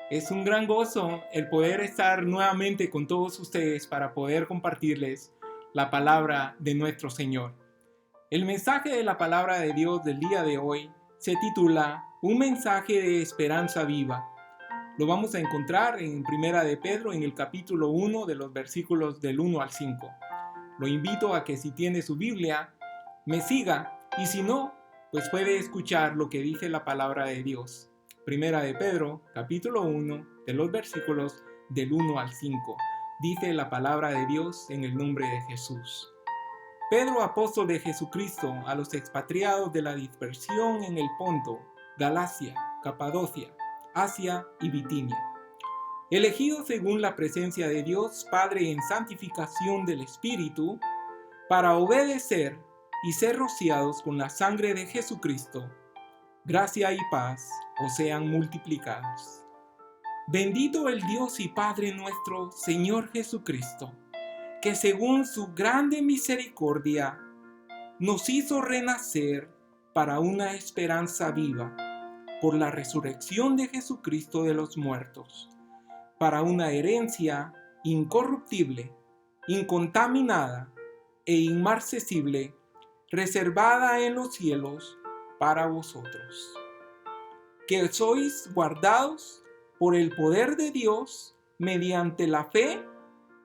Es un gran gozo el poder estar nuevamente con todos ustedes para poder compartirles la palabra de nuestro Señor. El mensaje de la palabra de Dios del día de hoy se titula Un mensaje de esperanza viva. Lo vamos a encontrar en Primera de Pedro en el capítulo 1 de los versículos del 1 al 5. Lo invito a que si tiene su Biblia, me siga y si no, pues puede escuchar lo que dice la palabra de Dios. Primera de Pedro, capítulo 1, de los versículos del 1 al 5. Dice la palabra de Dios en el nombre de Jesús. Pedro, apóstol de Jesucristo, a los expatriados de la dispersión en el Ponto, Galacia, Capadocia, Asia y Bitinia, elegidos según la presencia de Dios Padre en santificación del Espíritu, para obedecer y ser rociados con la sangre de Jesucristo, gracia y paz os sean multiplicados. Bendito el Dios y Padre nuestro, Señor Jesucristo, que según su grande misericordia nos hizo renacer para una esperanza viva por la resurrección de Jesucristo de los muertos, para una herencia incorruptible, incontaminada e inmarcesible, reservada en los cielos para vosotros, que sois guardados por el poder de Dios mediante la fe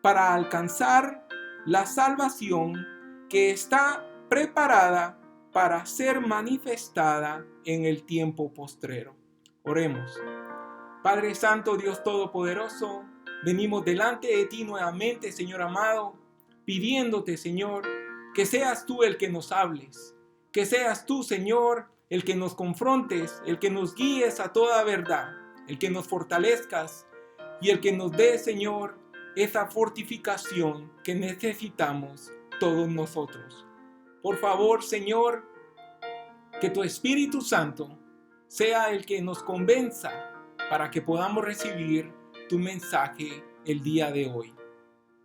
para alcanzar la salvación que está preparada para ser manifestada en el tiempo postrero. Oremos. Padre Santo, Dios Todopoderoso, venimos delante de ti nuevamente, Señor amado, pidiéndote, Señor, que seas tú el que nos hables, que seas tú, Señor, el que nos confrontes, el que nos guíes a toda verdad, el que nos fortalezcas y el que nos dé, Señor, esa fortificación que necesitamos todos nosotros. Por favor, Señor, que tu Espíritu Santo sea el que nos convenza para que podamos recibir tu mensaje el día de hoy.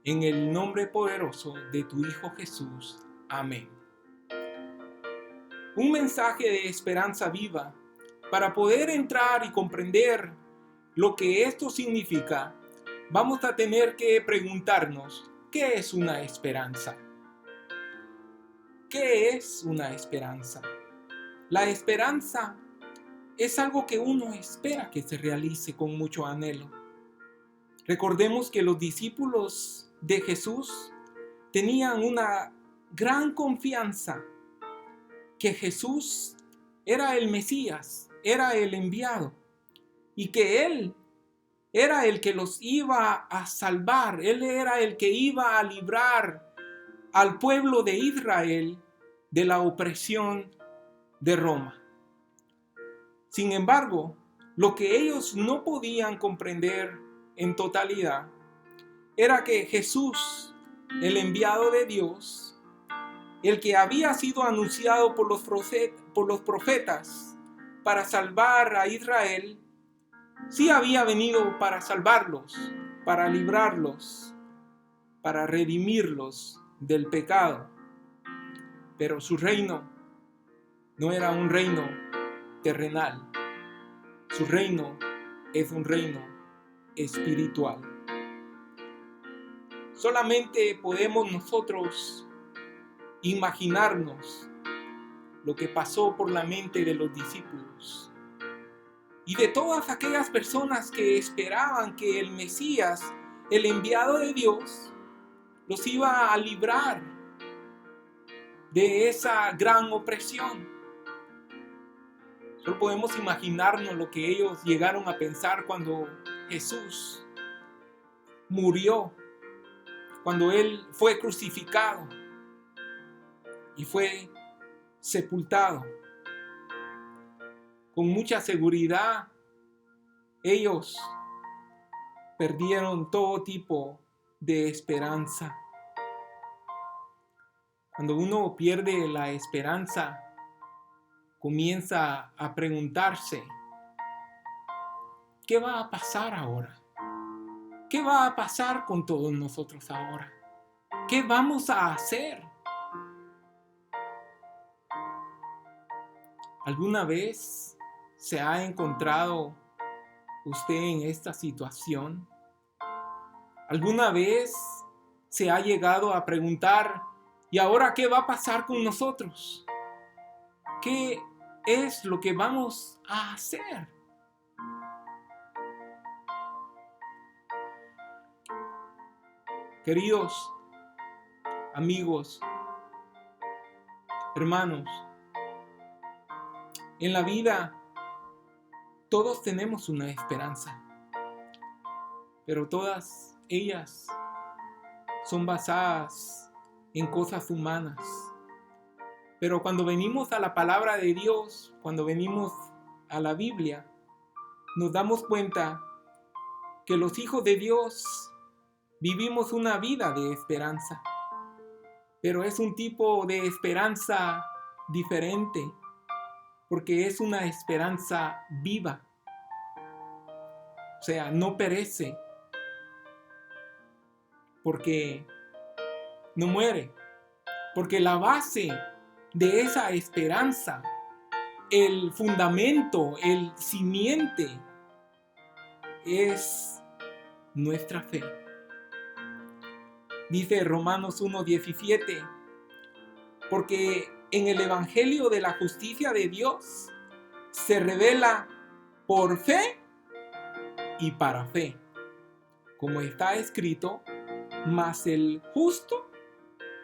En el nombre poderoso de tu Hijo Jesús. Amén. Un mensaje de esperanza viva. Para poder entrar y comprender lo que esto significa, vamos a tener que preguntarnos, ¿qué es una esperanza? ¿Qué es una esperanza? La esperanza es algo que uno espera que se realice con mucho anhelo. Recordemos que los discípulos de Jesús tenían una gran confianza que Jesús era el Mesías, era el enviado y que Él era el que los iba a salvar, Él era el que iba a librar al pueblo de Israel de la opresión de Roma. Sin embargo, lo que ellos no podían comprender en totalidad era que Jesús, el enviado de Dios, el que había sido anunciado por los profetas para salvar a Israel, sí había venido para salvarlos, para librarlos, para redimirlos del pecado. Pero su reino no era un reino terrenal. Su reino es un reino espiritual. Solamente podemos nosotros imaginarnos lo que pasó por la mente de los discípulos y de todas aquellas personas que esperaban que el Mesías, el enviado de Dios, los iba a librar de esa gran opresión. Solo podemos imaginarnos lo que ellos llegaron a pensar cuando Jesús murió, cuando Él fue crucificado y fue sepultado. Con mucha seguridad, ellos perdieron todo tipo de esperanza. Cuando uno pierde la esperanza, comienza a preguntarse, ¿qué va a pasar ahora? ¿Qué va a pasar con todos nosotros ahora? ¿Qué vamos a hacer? ¿Alguna vez se ha encontrado usted en esta situación? ¿Alguna vez se ha llegado a preguntar, ¿y ahora qué va a pasar con nosotros? ¿Qué es lo que vamos a hacer? Queridos amigos, hermanos, en la vida todos tenemos una esperanza, pero todas ellas son basadas en cosas humanas. Pero cuando venimos a la palabra de Dios, cuando venimos a la Biblia, nos damos cuenta que los hijos de Dios vivimos una vida de esperanza, pero es un tipo de esperanza diferente, porque es una esperanza viva. O sea, no perece, porque no muere, porque la base de esa esperanza, el fundamento, el simiente, es nuestra fe. Dice Romanos 1:17, porque en el Evangelio de la justicia de Dios se revela por fe y para fe, como está escrito, mas el justo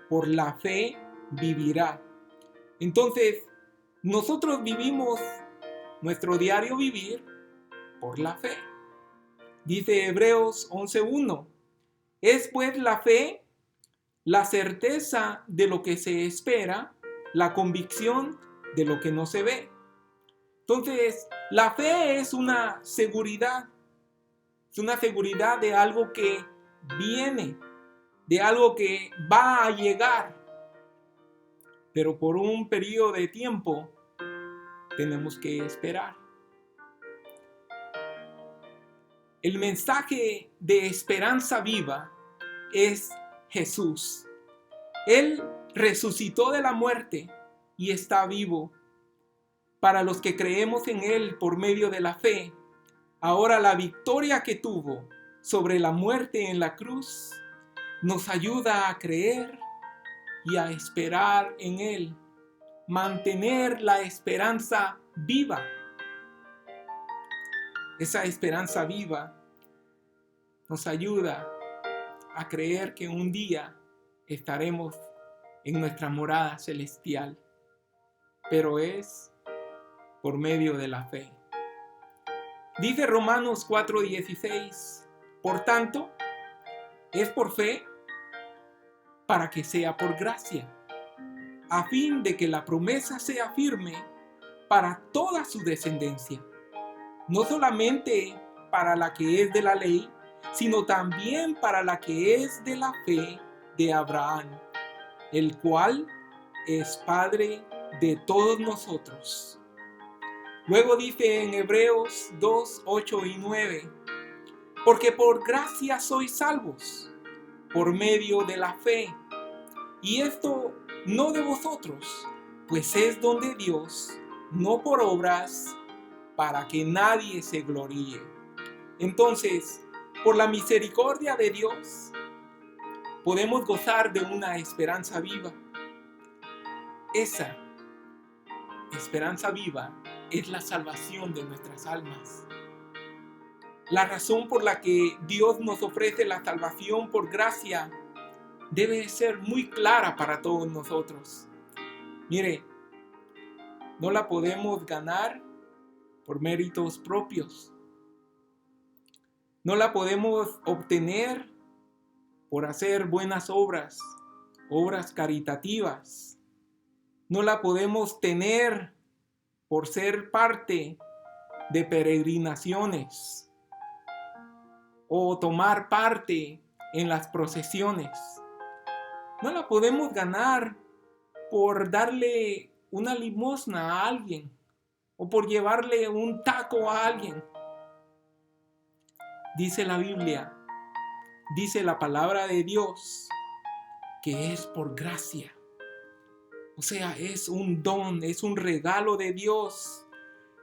por la fe vivirá. Entonces, nosotros vivimos nuestro diario vivir por la fe. Dice Hebreos 11:1, es pues la fe, la certeza de lo que se espera, la convicción de lo que no se ve. Entonces, la fe es una seguridad de algo que viene, de algo que va a llegar. Pero por un periodo de tiempo tenemos que esperar. El mensaje de esperanza viva es Jesús. Él resucitó de la muerte y está vivo. Para los que creemos en Él por medio de la fe, ahora la victoria que tuvo sobre la muerte en la cruz nos ayuda a creer y a esperar en Él, mantener la esperanza viva. Esa esperanza viva nos ayuda a creer que un día estaremos en nuestra morada celestial, pero es por medio de la fe. Dice Romanos 4:16, por tanto, es por fe para que sea por gracia, a fin de que la promesa sea firme para toda su descendencia, no solamente para la que es de la ley, sino también para la que es de la fe de Abraham, el cual es Padre de todos nosotros. Luego dice en Hebreos 2:8 y 9, porque por gracia sois salvos, por medio de la fe, y esto no de vosotros, pues es don de Dios, no por obras, para que nadie se gloríe. Entonces, por la misericordia de Dios, podemos gozar de una esperanza viva. Esa esperanza viva es la salvación de nuestras almas. La razón por la que Dios nos ofrece la salvación por gracia debe ser muy clara para todos nosotros. Mire, no la podemos ganar por méritos propios. No la podemos obtener por hacer buenas obras, obras caritativas. No la podemos tener por ser parte de peregrinaciones o tomar parte en las procesiones. No la podemos ganar por darle una limosna a alguien o por llevarle un taco a alguien. Dice la Biblia, dice la palabra de Dios, que es por gracia. O sea, es un don, es un regalo de Dios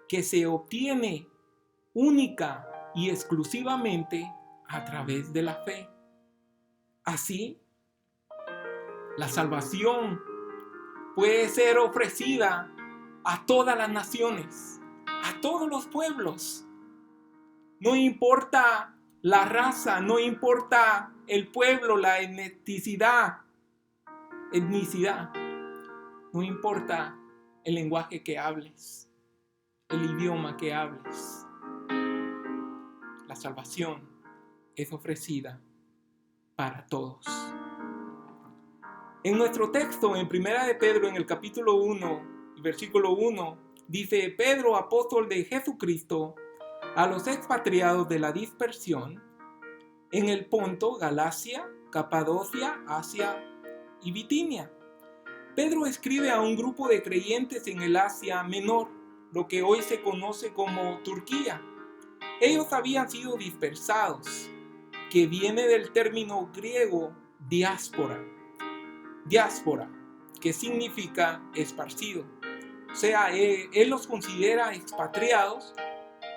que se obtiene única y exclusivamente a través de la fe. Así, la salvación puede ser ofrecida a todas las naciones, a todos los pueblos. No importa la raza, no importa el pueblo, la etnicidad, no importa el lenguaje que hables, el idioma que hables. La salvación es ofrecida para todos. En nuestro texto, en 1 de Pedro, en el capítulo 1, versículo 1, dice: Pedro, apóstol de Jesucristo, a los expatriados de la dispersión en el Ponto, Galacia, Capadocia, Asia y Bitinia. Pedro escribe a un grupo de creyentes en el Asia Menor, lo que hoy se conoce como Turquía. Ellos habían sido dispersados, que viene del término griego diáspora, que significa esparcido. O sea, él los considera expatriados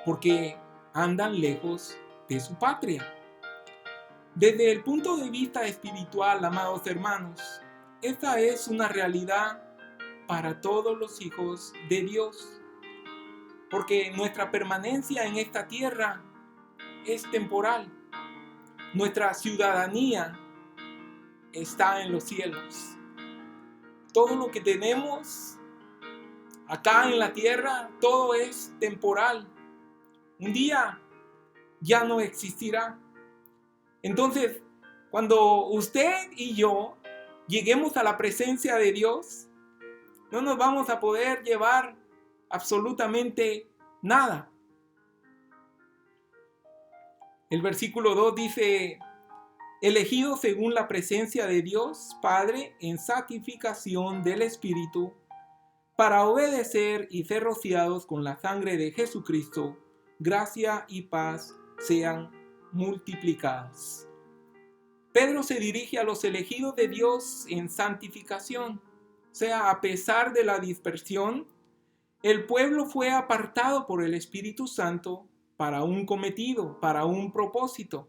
porque andan lejos de su patria. Desde el punto de vista espiritual, amados hermanos, esta es una realidad para todos los hijos de Dios, porque nuestra permanencia en esta tierra es temporal. Nuestra ciudadanía está en los cielos. Todo lo que tenemos acá en la tierra, todo es temporal. Un día ya no existirá. Entonces, cuando usted y yo lleguemos a la presencia de Dios, no nos vamos a poder llevar absolutamente nada. El versículo 2 dice: elegidos según la presencia de Dios Padre en santificación del Espíritu, para obedecer y ser rociados con la sangre de Jesucristo, gracia y paz sean multiplicadas. Pedro se dirige a los elegidos de Dios en santificación. O sea, a pesar de la dispersión, el pueblo fue apartado por el Espíritu Santo para un cometido, para un propósito.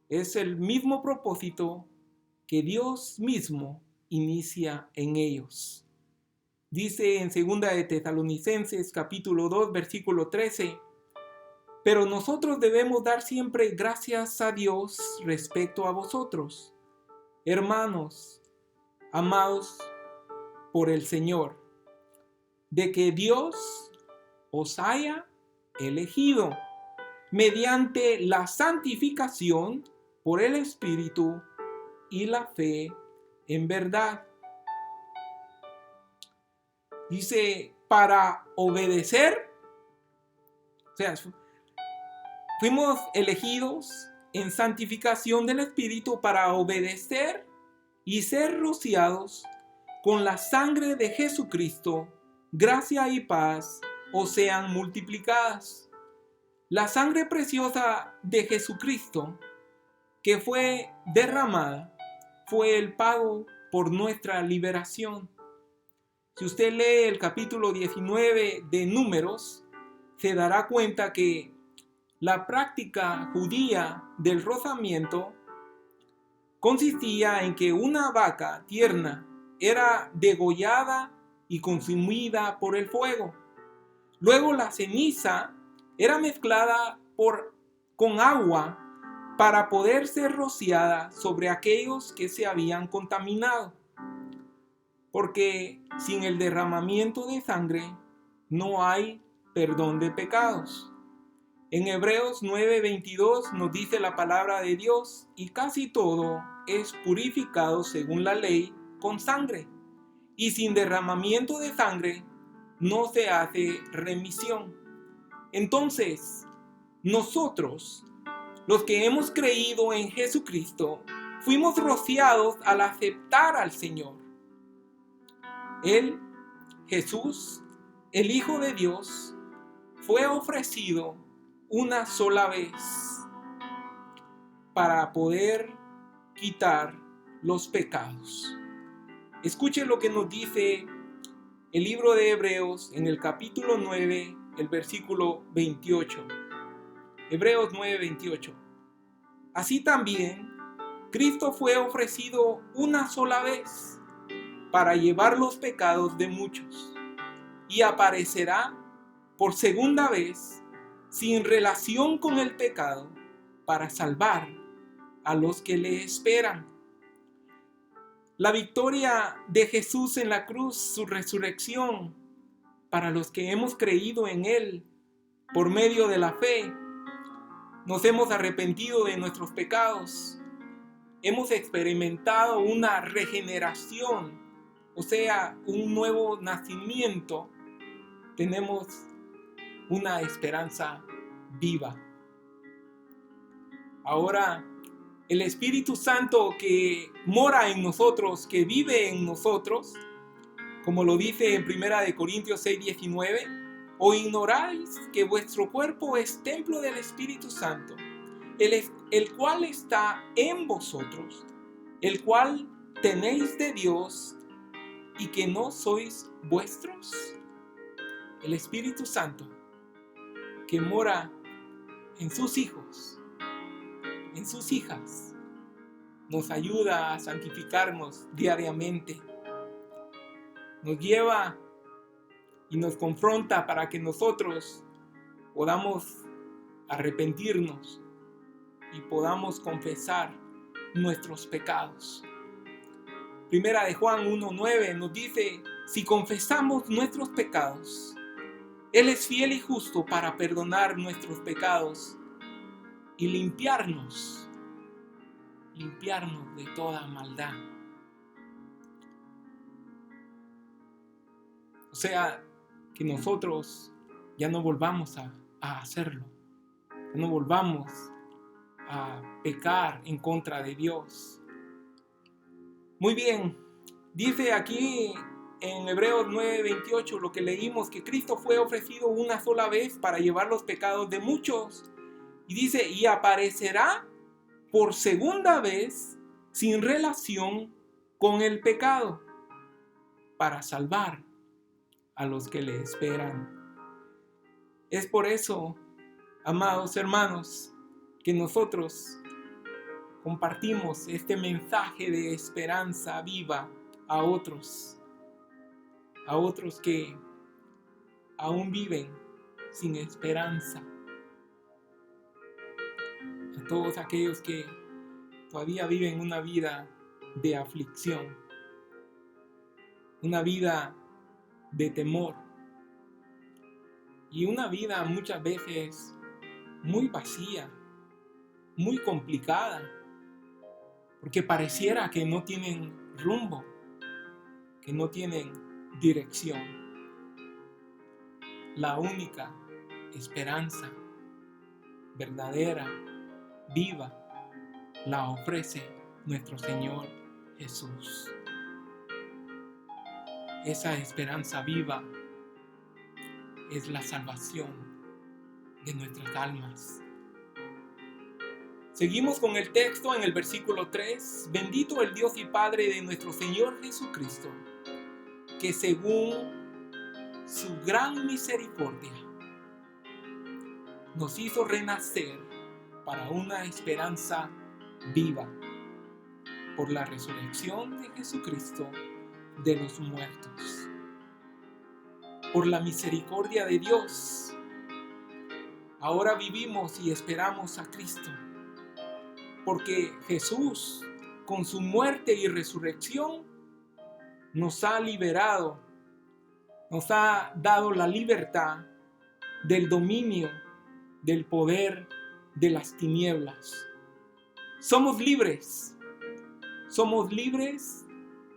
Es el mismo propósito que Dios mismo inicia en ellos. Dice en 2 de Tesalonicenses capítulo 2 versículo 13: pero nosotros debemos dar siempre gracias a Dios respecto a vosotros, hermanos, amados por el Señor, de que Dios os haya elegido mediante la santificación por el Espíritu y la fe en verdad. Dice, para obedecer, o sea, fuimos elegidos en santificación del Espíritu para obedecer y ser rociados con la sangre de Jesucristo, gracia y paz os sean multiplicadas. La sangre preciosa de Jesucristo que fue derramada fue el pago por nuestra liberación. Si usted lee el capítulo 19 de Números, se dará cuenta que la práctica judía del rozamiento consistía en que una vaca tierna era degollada y consumida por el fuego. Luego la ceniza era mezclada con agua para poder ser rociada sobre aquellos que se habían contaminado. Porque sin el derramamiento de sangre no hay perdón de pecados. En Hebreos 9:22 nos dice la palabra de Dios: y casi todo es purificado según la ley con sangre, y sin derramamiento de sangre no se hace remisión. Entonces, nosotros, los que hemos creído en Jesucristo, fuimos rociados al aceptar al Señor. Él, Jesús, el Hijo de Dios, fue ofrecido una sola vez para poder quitar los pecados. Escuche lo que nos dice el libro de Hebreos en el capítulo 9, el versículo 28. Hebreos 9:28. Así también, Cristo fue ofrecido una sola vez para llevar los pecados de muchos y aparecerá por segunda vez sin relación con el pecado para salvar a los que le esperan. La victoria de Jesús en la cruz, su resurrección, para los que hemos creído en Él por medio de la fe, nos hemos arrepentido de nuestros pecados, hemos experimentado una regeneración, o sea, un nuevo nacimiento, tenemos una esperanza viva. Ahora, el Espíritu Santo que mora en nosotros, que vive en nosotros, como lo dice en 1 Corintios 6:19, ¿o ignoráis que vuestro cuerpo es templo del Espíritu Santo, el cual está en vosotros, el cual tenéis de Dios, y que no sois vuestros? El Espíritu Santo que mora en sus hijos, en sus hijas, nos ayuda a santificarnos diariamente, nos lleva y nos confronta para que nosotros podamos arrepentirnos y podamos confesar nuestros pecados. Primera de Juan 1:9 nos dice: si confesamos nuestros pecados, Él es fiel y justo para perdonar nuestros pecados y limpiarnos de toda maldad. O sea, que nosotros ya no volvamos a hacerlo, que no volvamos a pecar en contra de Dios. Muy bien, dice aquí en Hebreos 9:28 lo que leímos, que Cristo fue ofrecido una sola vez para llevar los pecados de muchos. Y dice, y aparecerá por segunda vez sin relación con el pecado para salvar a los que le esperan. Es por eso, amados hermanos, que nosotros compartimos este mensaje de esperanza viva a otros que aún viven sin esperanza, a todos aquellos que todavía viven una vida de aflicción, una vida de temor y una vida muchas veces muy vacía, muy complicada, porque pareciera que no tienen rumbo, que no tienen dirección. La única esperanza verdadera, viva, la ofrece nuestro Señor Jesús. Esa esperanza viva es la salvación de nuestras almas. Seguimos con el texto en el versículo 3. Bendito el Dios y Padre de nuestro Señor Jesucristo, que según su gran misericordia nos hizo renacer para una esperanza viva por la resurrección de Jesucristo de los muertos. Por la misericordia de Dios, ahora vivimos y esperamos a Cristo, porque Jesús, con su muerte y resurrección, nos ha liberado, nos ha dado la libertad del dominio, del poder de las tinieblas. Somos libres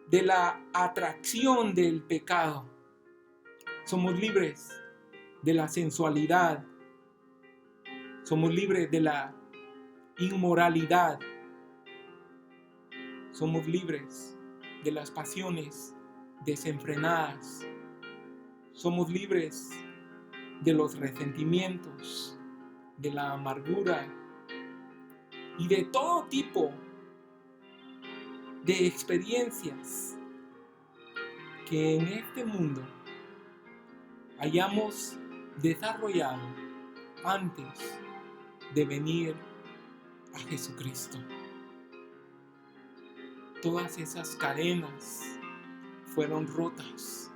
de la atracción del pecado. Somos libres de la sensualidad. Somos libres de la inmoralidad. Somos libres de las pasiones desenfrenadas. Somos libres de los resentimientos, de la amargura y de todo tipo de experiencias que en este mundo hayamos desarrollado antes de venir a Jesucristo. Todas esas cadenas fueron rotas.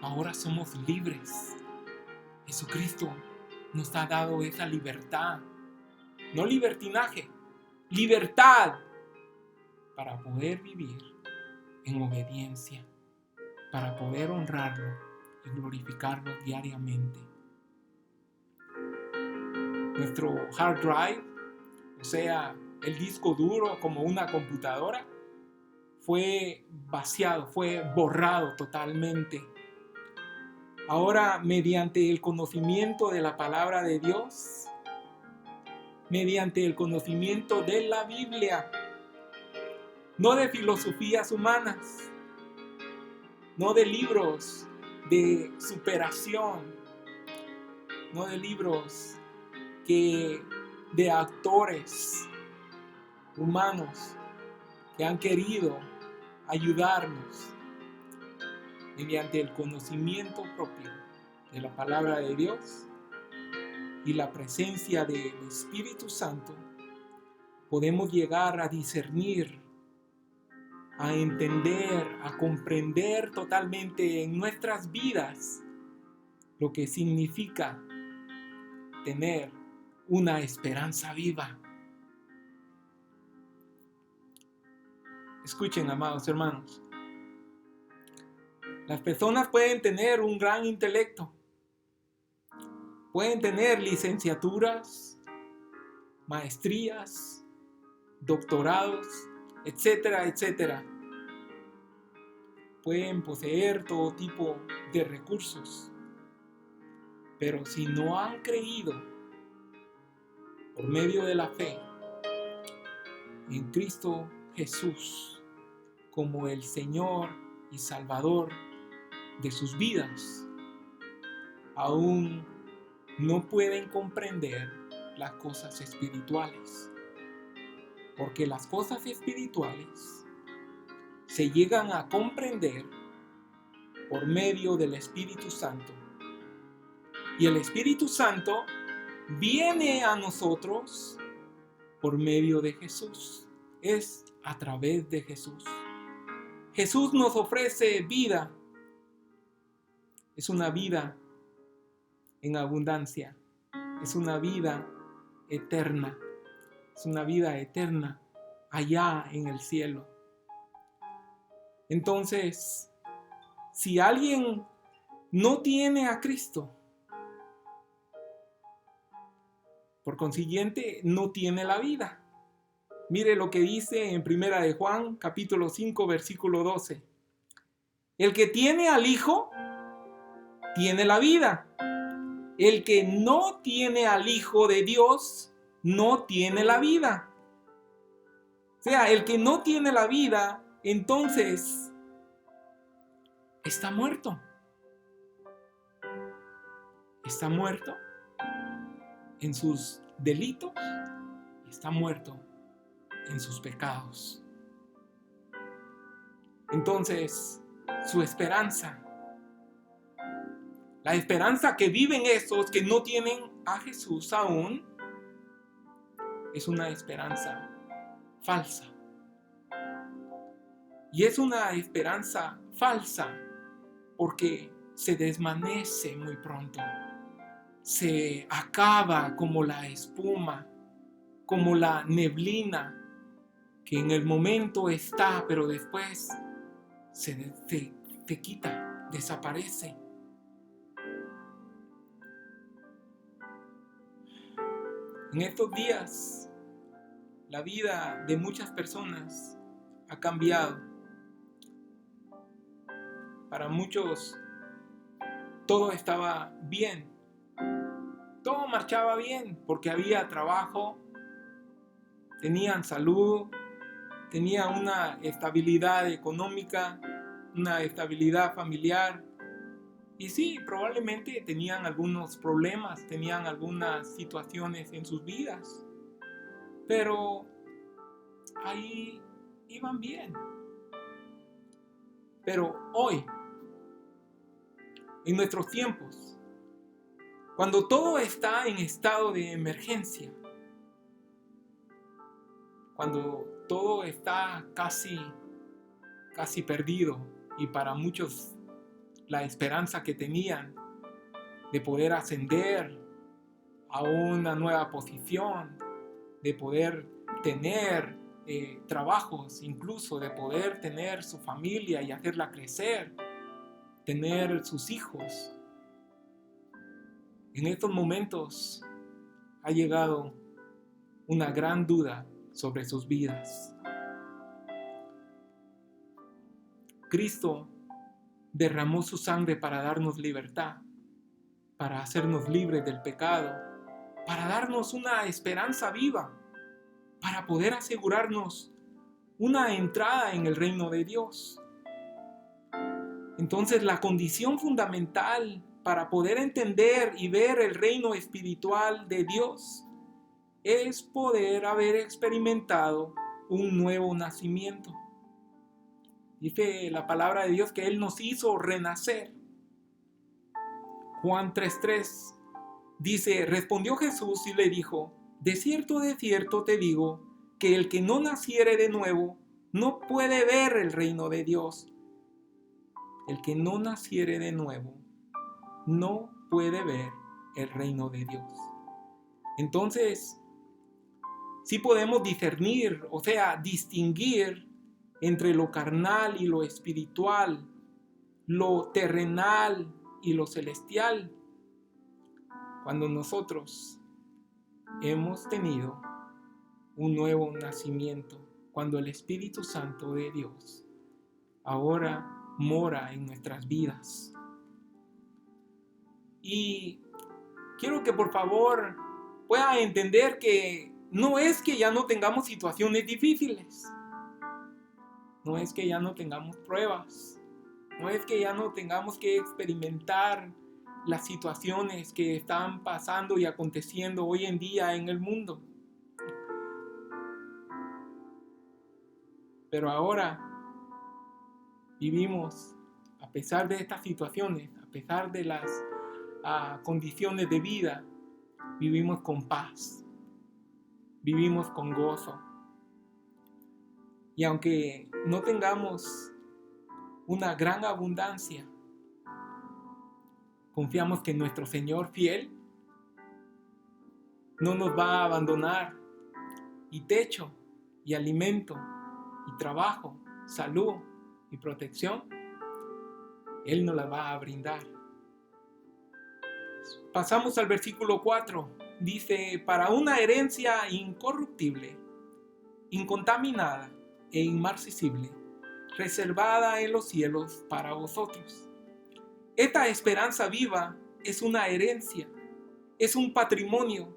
Ahora somos libres. Jesucristo nos ha dado esa libertad. No libertinaje, libertad para poder vivir en obediencia, para poder honrarlo y glorificarlo diariamente. Nuestro hard drive, o sea, el disco duro como una computadora, fue vaciado, fue borrado totalmente. Ahora, mediante el conocimiento de la palabra de Dios, mediante el conocimiento de la Biblia, no de filosofías humanas, no de libros de superación, no de libros de actores humanos que han querido ayudarnos, mediante el conocimiento propio de la palabra de Dios y la presencia del Espíritu Santo, podemos llegar a discernir, a entender, a comprender totalmente en nuestras vidas lo que significa tener una esperanza viva. Escuchen, amados hermanos, las personas pueden tener un gran intelecto, pueden tener licenciaturas, maestrías, doctorados, etcétera, etcétera. Pueden poseer todo tipo de recursos, pero si no han creído por medio de la fe en Cristo Jesús como el Señor y Salvador de sus vidas, aún no pueden comprender las cosas espirituales, porque las cosas espirituales se llegan a comprender por medio del Espíritu Santo, y el Espíritu Santo viene a nosotros por medio de Jesús, es a través de Jesús. Jesús nos ofrece vida, es una vida en abundancia, es una vida eterna, es una vida eterna allá en el cielo. Entonces, si alguien no tiene a Cristo, por consiguiente, no tiene la vida. Mire lo que dice en 1 de Juan, capítulo 5, versículo 12. El que tiene al Hijo, tiene la vida. El que no tiene al Hijo de Dios, no tiene la vida. O sea, el que no tiene la vida, entonces, está muerto. Está muerto en sus delitos, está muerto en sus pecados. Entonces, su esperanza, la esperanza que viven esos que no tienen a Jesús aún, es una esperanza falsa. Y es una esperanza falsa porque se desvanece muy pronto. Se acaba como la espuma, como la neblina, que en el momento está, pero después se quita, desaparece. En estos días, la vida de muchas personas ha cambiado. Para muchos, todo estaba bien. Todo marchaba bien porque había trabajo, tenían salud, tenían una estabilidad económica, una estabilidad familiar. Y sí, probablemente tenían algunos problemas, tenían algunas situaciones en sus vidas, pero ahí iban bien. Pero hoy, en nuestros tiempos, Cuando todo está en estado de emergencia, cuando todo está casi perdido y para muchos la esperanza que tenían de poder ascender a una nueva posición, de poder tener trabajos, incluso de poder tener su familia y hacerla crecer, tener sus hijos. En estos momentos ha llegado una gran duda sobre sus vidas. Cristo derramó su sangre para darnos libertad, para hacernos libres del pecado, para darnos una esperanza viva, para poder asegurarnos una entrada en el reino de Dios. Entonces, la condición fundamental para poder entender y ver el reino espiritual de Dios es poder haber experimentado un nuevo nacimiento. Dice la palabra de Dios que Él nos hizo renacer. Juan 3:3 dice: respondió Jesús y le dijo: de cierto te digo, que el que no naciere de nuevo no puede ver el reino de Dios. El que no naciere de nuevo no puede ver el reino de Dios. Entonces, sí podemos discernir, o sea, distinguir entre lo carnal y lo espiritual, lo terrenal y lo celestial, cuando nosotros hemos tenido un nuevo nacimiento, cuando el Espíritu Santo de Dios ahora mora en nuestras vidas. Y quiero que por favor pueda entender que no es que ya no tengamos situaciones difíciles, no es que ya no tengamos pruebas, no es que ya no tengamos que experimentar las situaciones que están pasando y aconteciendo hoy en día en el mundo. Pero ahora vivimos, a pesar de estas situaciones, a pesar de las condiciones de vida, vivimos con paz, vivimos con gozo. Y aunque no tengamos una gran abundancia, confiamos que nuestro Señor fiel no nos va a abandonar, y techo, y alimento, y trabajo, salud y protección, Él nos la va a brindar. Pasamos al versículo 4. Dice: para una herencia incorruptible, incontaminada e inmarcesible, reservada en los cielos para vosotros. Esta esperanza viva es una herencia, es un patrimonio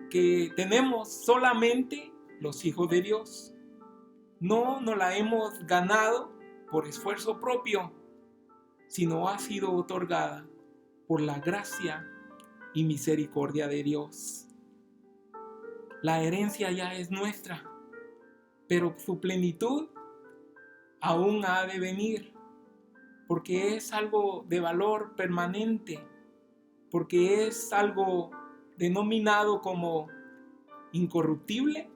que tenemos solamente los hijos de Dios. No nos la hemos ganado por esfuerzo propio, sino ha sido otorgada por la gracia y misericordia de Dios. La herencia ya es nuestra, pero su plenitud aún ha de venir, porque es algo de valor permanente, porque es algo denominado como incorruptible,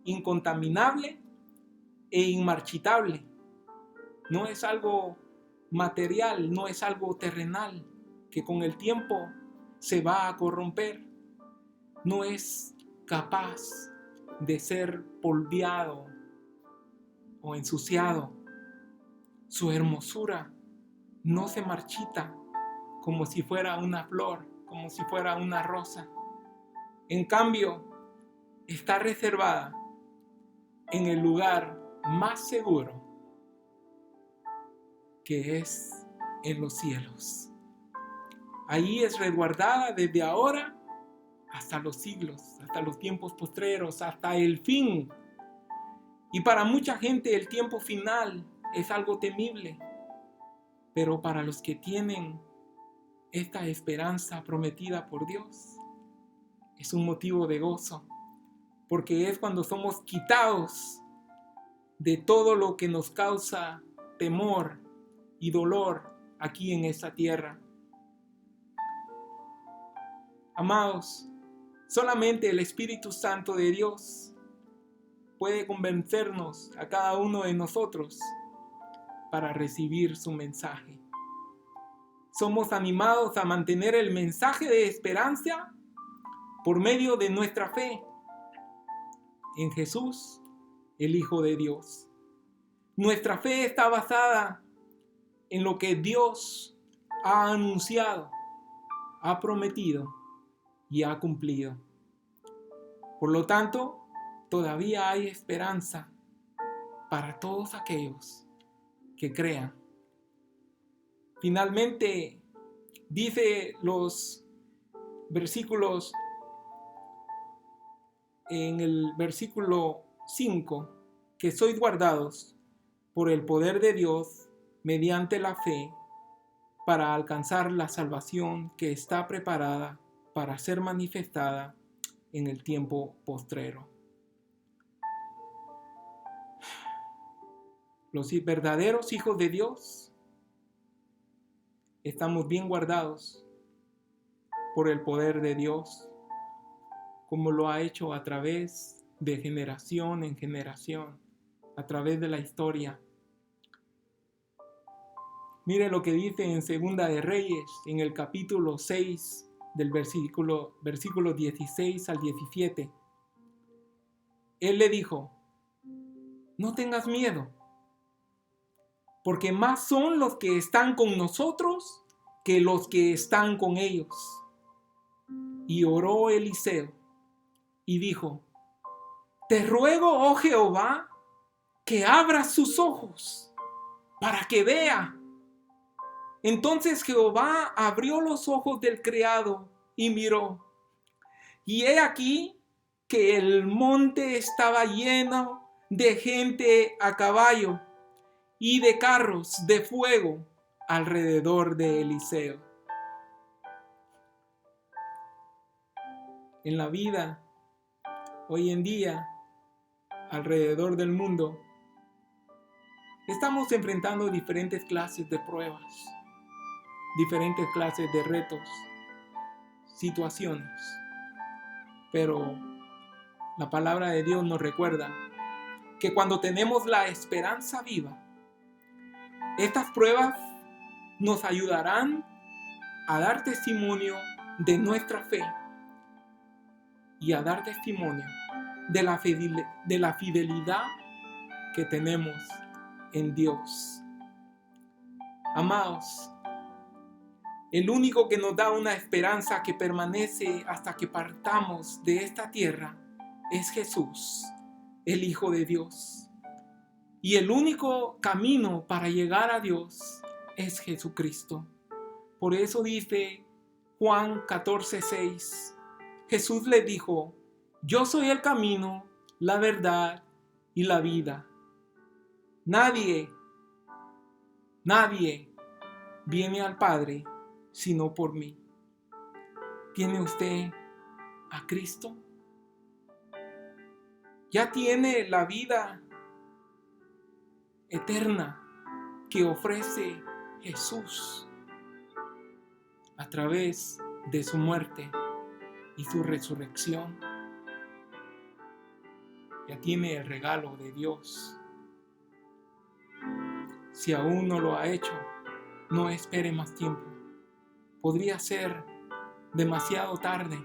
incontaminable e inmarchitable. No es algo material, no es algo terrenal, que con el tiempo se va a corromper. No es capaz de ser polveado o ensuciado. Su hermosura no se marchita como si fuera una flor, como si fuera una rosa. En cambio, está reservada en el lugar más seguro, que es en los cielos. Ahí es resguardada desde ahora hasta los siglos, hasta los tiempos postreros, hasta el fin. Y para mucha gente el tiempo final es algo temible, pero para los que tienen esta esperanza prometida por Dios, es un motivo de gozo, porque es cuando somos quitados de todo lo que nos causa temor y dolor aquí en esta tierra. Amados, solamente el Espíritu Santo de Dios puede convencernos a cada uno de nosotros para recibir su mensaje. Somos animados a mantener el mensaje de esperanza por medio de nuestra fe en Jesús, el Hijo de Dios. Nuestra fe está basada en lo que Dios ha anunciado, ha prometido y ha cumplido. Por lo tanto, todavía hay esperanza para todos aquellos que crean. Finalmente, dice los versículos en el versículo 5, que sois guardados por el poder de Dios mediante la fe para alcanzar la salvación que está preparada para ser manifestada en el tiempo postrero. Los verdaderos hijos de Dios estamos bien guardados por el poder de Dios, como lo ha hecho a través de generación en generación, a través de la historia. Mire lo que dice en Segunda de Reyes, en el capítulo 6, del versículo 16 al 17. Él le dijo: no tengas miedo, porque más son los que están con nosotros que los que están con ellos. Y oró Eliseo y dijo: te ruego, oh Jehová, que abras sus ojos para que vea. Entonces Jehová abrió los ojos del criado y miró, y he aquí que el monte estaba lleno de gente a caballo y de carros de fuego alrededor de Eliseo. En la vida, hoy en día, alrededor del mundo, estamos enfrentando diferentes clases de pruebas, diferentes clases de retos, situaciones. Pero la palabra de Dios nos recuerda que cuando tenemos la esperanza viva, estas pruebas nos ayudarán a dar testimonio de nuestra fe y a dar testimonio de la fidelidad que tenemos en Dios. Amados, el único que nos da una esperanza que permanece hasta que partamos de esta tierra es Jesús, el Hijo de Dios. Y el único camino para llegar a Dios es Jesucristo. Por eso dice Juan 14:6, Jesús le dijo: yo soy el camino, la verdad y la vida. Nadie viene al Padre sino por mí. ¿Tiene usted a Cristo? ¿Ya tiene la vida eterna que ofrece Jesús a través de su muerte y su resurrección? Ya tiene el regalo de Dios. Si aún no lo ha hecho, no espere más tiempo. Podría ser demasiado tarde.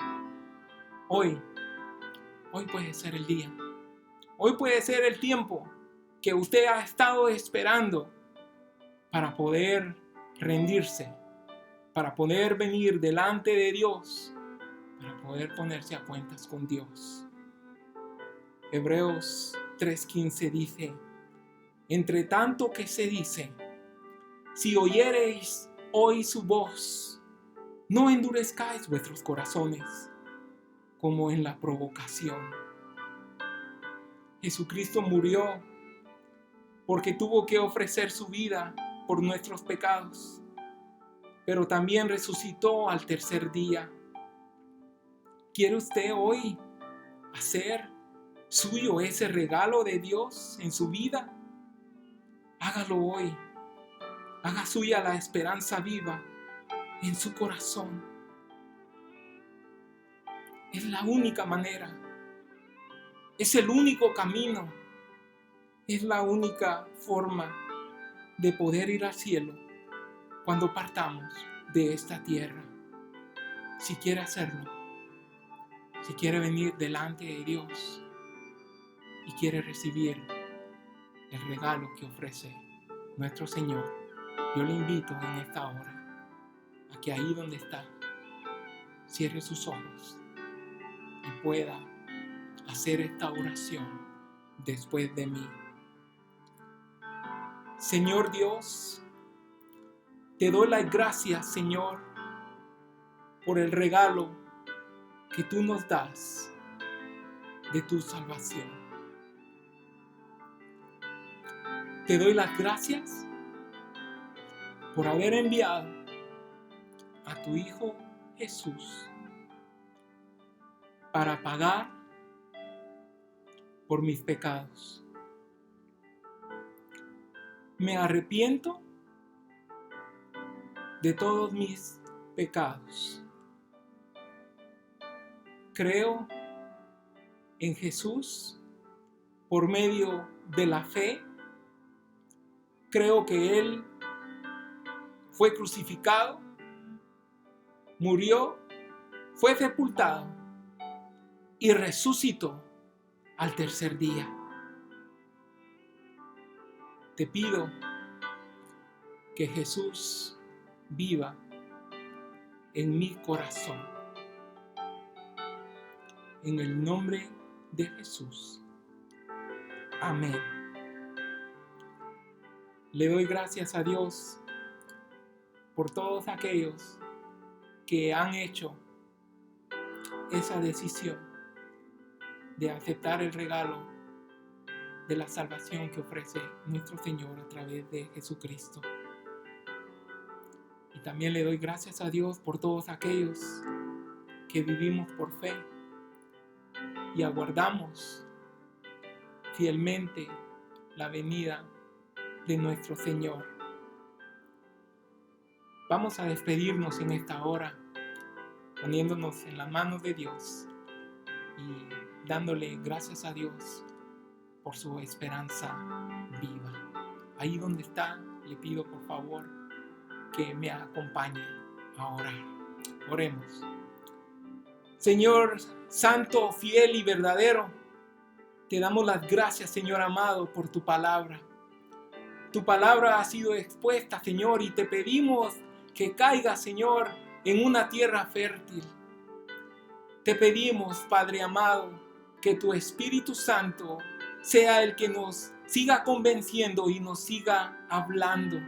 Hoy puede ser el día. Hoy puede ser el tiempo que usted ha estado esperando para poder rendirse, para poder venir delante de Dios, para poder ponerse a cuentas con Dios. Hebreos 3:15 dice: entre tanto que se dice, si oyereis hoy su voz, no endurezcáis vuestros corazones como en la provocación. Jesucristo murió porque tuvo que ofrecer su vida por nuestros pecados, pero también resucitó al tercer día. ¿Quiere usted hoy hacer suyo ese regalo de Dios en su vida? Hágalo hoy. Haga suya la esperanza viva en su corazón. Es la única manera. Es el único camino. Es la única forma de poder ir al cielo cuando partamos de esta tierra. Si quiere hacerlo, si quiere venir delante de Dios y quiere recibir el regalo que ofrece nuestro Señor, yo le invito en esta hora a que ahí donde está, cierre sus ojos y pueda hacer esta oración después de mí. Señor Dios, te doy las gracias, Señor, por el regalo que tú nos das de tu salvación. Te doy las gracias por haber enviado a tu Hijo Jesús para pagar por mis pecados. Me arrepiento de todos mis pecados. Creo en Jesús por medio de la fe. Creo que Él fue crucificado, murió, fue sepultado y resucitó al tercer día. Te pido que Jesús viva en mi corazón. En el nombre de Jesús. Amén. Le doy gracias a Dios por todos aquellos que han hecho esa decisión de aceptar el regalo de la salvación que ofrece nuestro Señor a través de Jesucristo. Y también le doy gracias a Dios por todos aquellos que vivimos por fe y aguardamos fielmente la venida de nuestro Señor. Vamos a despedirnos en esta hora, poniéndonos en las manos de Dios y dándole gracias a Dios por su esperanza viva. Ahí donde está, le pido por favor que me acompañe a orar. Oremos. Señor santo, fiel y verdadero, te damos las gracias, Señor amado, por tu palabra. Tu palabra ha sido expuesta, Señor, y te pedimos que caiga, Señor, en una tierra fértil. Te pedimos, Padre amado, que tu Espíritu Santo sea el que nos siga convenciendo y nos siga hablando.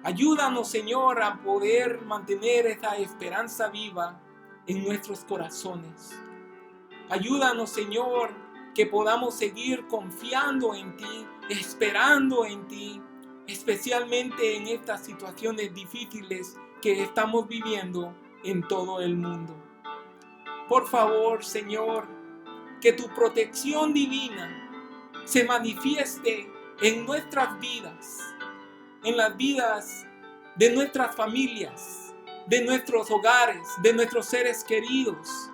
Ayúdanos, Señor, a poder mantener esa esperanza viva en nuestros corazones. Ayúdanos, Señor, que podamos seguir confiando en ti, esperando en ti, especialmente en estas situaciones difíciles que estamos viviendo en todo el mundo. Por favor, Señor, que tu protección divina se manifieste en nuestras vidas, en las vidas de nuestras familias, de nuestros hogares, de nuestros seres queridos.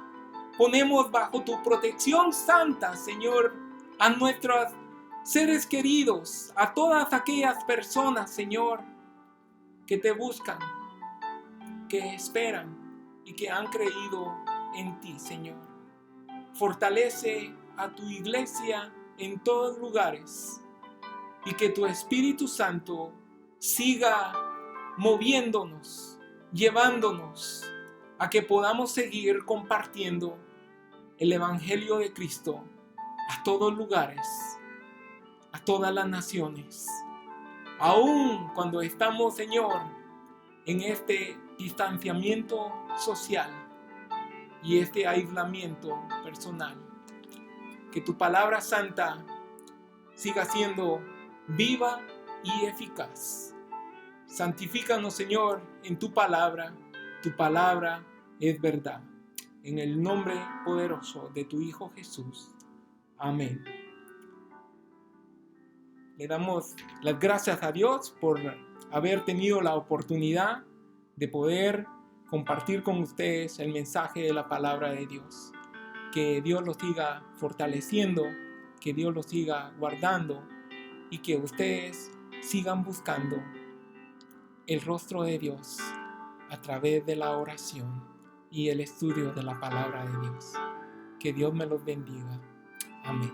Ponemos bajo tu protección santa, Señor, a nuestros seres queridos, a todas aquellas personas, Señor, que te buscan, que esperan y que han creído en ti, Señor. Fortalece a tu iglesia en todos lugares y que tu Espíritu Santo siga moviéndonos, llevándonos a que podamos seguir compartiendo el Evangelio de Cristo a todos lugares, a todas las naciones. Aún cuando estamos, Señor, en este distanciamiento social y este aislamiento personal, que tu palabra santa siga siendo viva y eficaz. Santifícanos, Señor, en tu palabra es verdad. En el nombre poderoso de tu Hijo Jesús. Amén. Le damos las gracias a Dios por haber tenido la oportunidad de poder compartir con ustedes el mensaje de la palabra de Dios. Que Dios los siga fortaleciendo, que Dios los siga guardando y que ustedes sigan buscando el rostro de Dios a través de la oración y el estudio de la palabra de Dios. Que Dios me los bendiga. Amén.